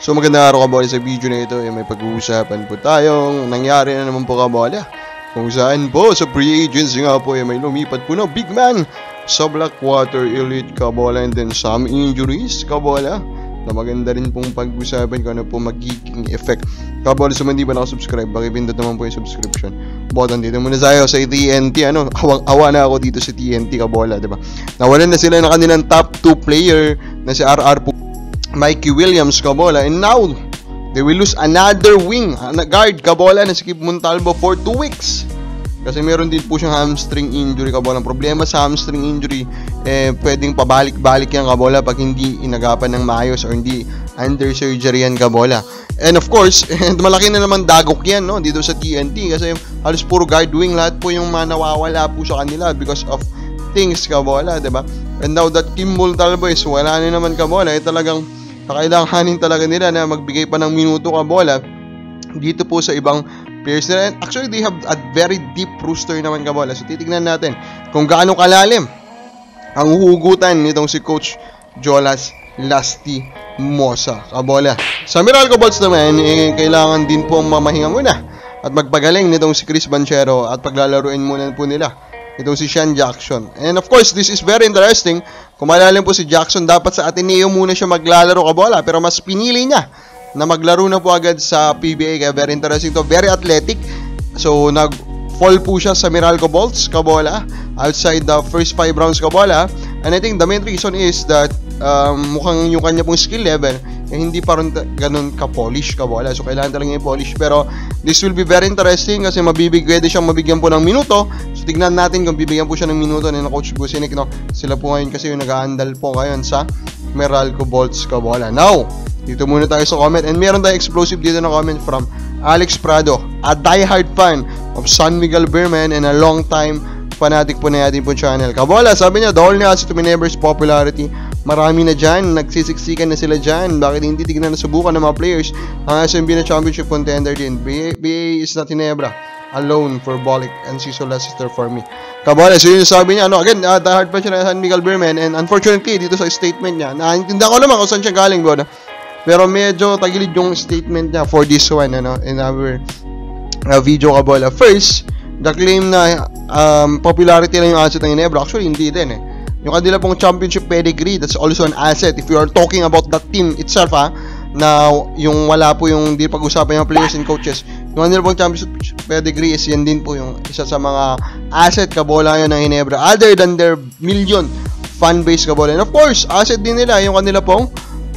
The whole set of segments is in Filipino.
So magandang araw kabola, sa video na ito may pag-uusapan po tayong nangyari na naman po kabola, kung saan po sa free agency nga po may lumipat po na big man sa Blackwater Elite kabola, and then some injuries kabola na maganda rin pong pag-usapan kung ano po magiging effect kabola. So hindi ba nakasubscribe, pakipindot naman po yung subscription button. Dito muna tayo sa TNT, awang-awa na ako dito sa TNT kabola, diba? Nawalan na sila ng kanilang top 2 player na si RR po, Mikey Williams kabola, and now they will lose another wing guard kabola na si Kip Montalvo for 2 weeks kasi meron din po siyang hamstring injury kabola. Ang problema sa hamstring injury, pwedeng pabalik-balik yan kabola pag hindi inagapan ng maayos or hindi under surgery yan kabola. And of course, malaki na naman dagok yan, no, dito sa TNT kasi halos puro guard wing, lahat po yung nawawala po sa kanila because of things kabola, diba? And now that Kim Montalvo is wala na naman kabola, talagang kailanganin talaga nila na magbigay pa ng minuto kabola dito po sa ibang players nila. And actually, they have a very deep roster naman kabola. So titignan natin kung gaano kalalim ang hugutan nitong si Coach Jolas Lastimosa kabola. Sa Meralco Bolts naman, kailangan din po mamahinga muna at magpagaling nitong si Chris Banchero at paglalaruin muna po nila itong si Sean Jackson. And of course, this is very interesting. Kung malalim po si Jackson, dapat sa Ateneo muna siya maglalaro kabola, pero mas pinili niya na maglaro na po agad sa PBA. Kaya very interesting to, very athletic. So nag-fall po siya sa Meralco Bolts kabola outside the first 5 rounds kabola. And I think the main reason is that mukhang yung kanya pong skill level hindi pa rin ganun ka-polish kabola. So kailangan talaga yung polish, pero this will be very interesting kasi pwede siyang mabigyan po ng minuto. So tignan natin kung bibigyan po siya ng minuto ni Coach Businik, no? Sila po ngayon kasi yung nag-aandal po ngayon sa Meralco Bolts kabola. Now, dito muna tayo sa comment, and meron tayong explosive dito na comment from Alex Prado, a die-hard fan of San Miguel Beermen and a long time fanatic po na ating po channel kabola. Sabi niya, the only asset to Minebra's popularity, marami na dyan, nagsisiksikan na sila dyan, bakit hindi tignan na subukan ng mga players ang SMB na championship contender din. BA is not Ginebra alone for Bolic and Ciso Leicester for me kabola. So yun sabi niya, again, the hard punch na San Miguel Beermen, and unfortunately dito sa statement niya, naintindihan ko naman kung saan siya galing bro, pero medyo tagilid yung statement niya for this one, in our video kabola. First, the claim na popularity lang yung asset ng Ginebra, actually hindi din yung kanila pong championship pedigree, that's also an asset if you are talking about the team itself, na yung wala po yung di pag-usapan yung players and coaches. Yung kanila pong championship pedigree is yan din po yung isa sa mga asset kabola yun ng Ginebra, other than their million fan base kabola. And of course, asset din nila yung kanila pong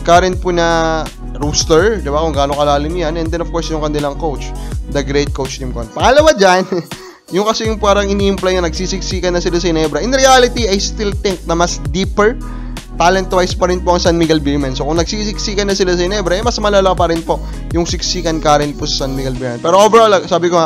current po na roster, diba, kung gaano kalalim yan. And then of course yung kanilang coach, the great Coach Tim Con. Pangalawa dyan, yung kasi yung parang ini-imply na nagsisiksikan na sila sa Ginebra. In reality, I still think na mas deeper talent-wise pa rin po ang San Miguel Beermen. So kung nagsisiksikan na sila sa Ginebra, mas malala pa rin po yung siksikan current po sa San Miguel Beermen. Pero overall, sabi ko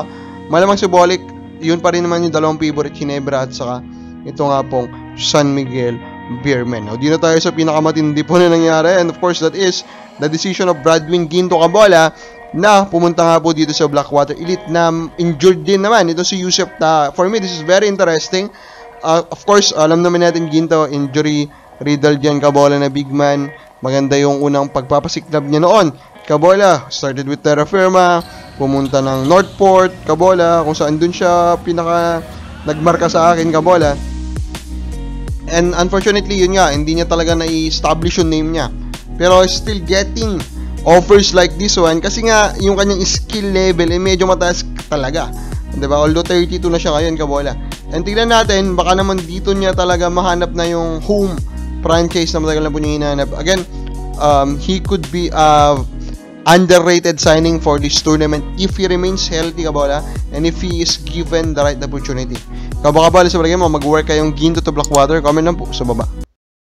malamang si Bolic, yun pa rin naman yung dalawang favorite, Ginebra at saka ito nga pong San Miguel Beermen. Di na tayo sa pinakamatindi po na nangyari, and of course that is the decision of Bradwin Ginto kabola na pumunta nga po dito sa Blackwater Elite, na injured din naman ito si Yusef. For me, this is very interesting. Of course, alam naman natin Ginto, injury riddle dyan kabola na big man. Maganda yung unang pagpapasiklab niya noon kabola, started with Terra Firma, pumunta ng Northport kabola, kung saan dun siya pinaka nagmarka sa akin kabola. And unfortunately, yun nga, hindi niya talaga na-establish yung name niya, pero still getting offers like this one kasi nga yung kanyang skill level medyo mataas talaga, diba? Although 32 na siya ngayon kabola. And tignan natin, baka naman dito niya talaga mahanap na yung home franchise na matagal na po niya hinahanap. Again, he could be underrated signing for this tournament if he remains healthy kabola, and if he is given the right opportunity. Kabola sa bagay mo, mag-work kayong Ginto to Blackwater, comment lang po sa baba.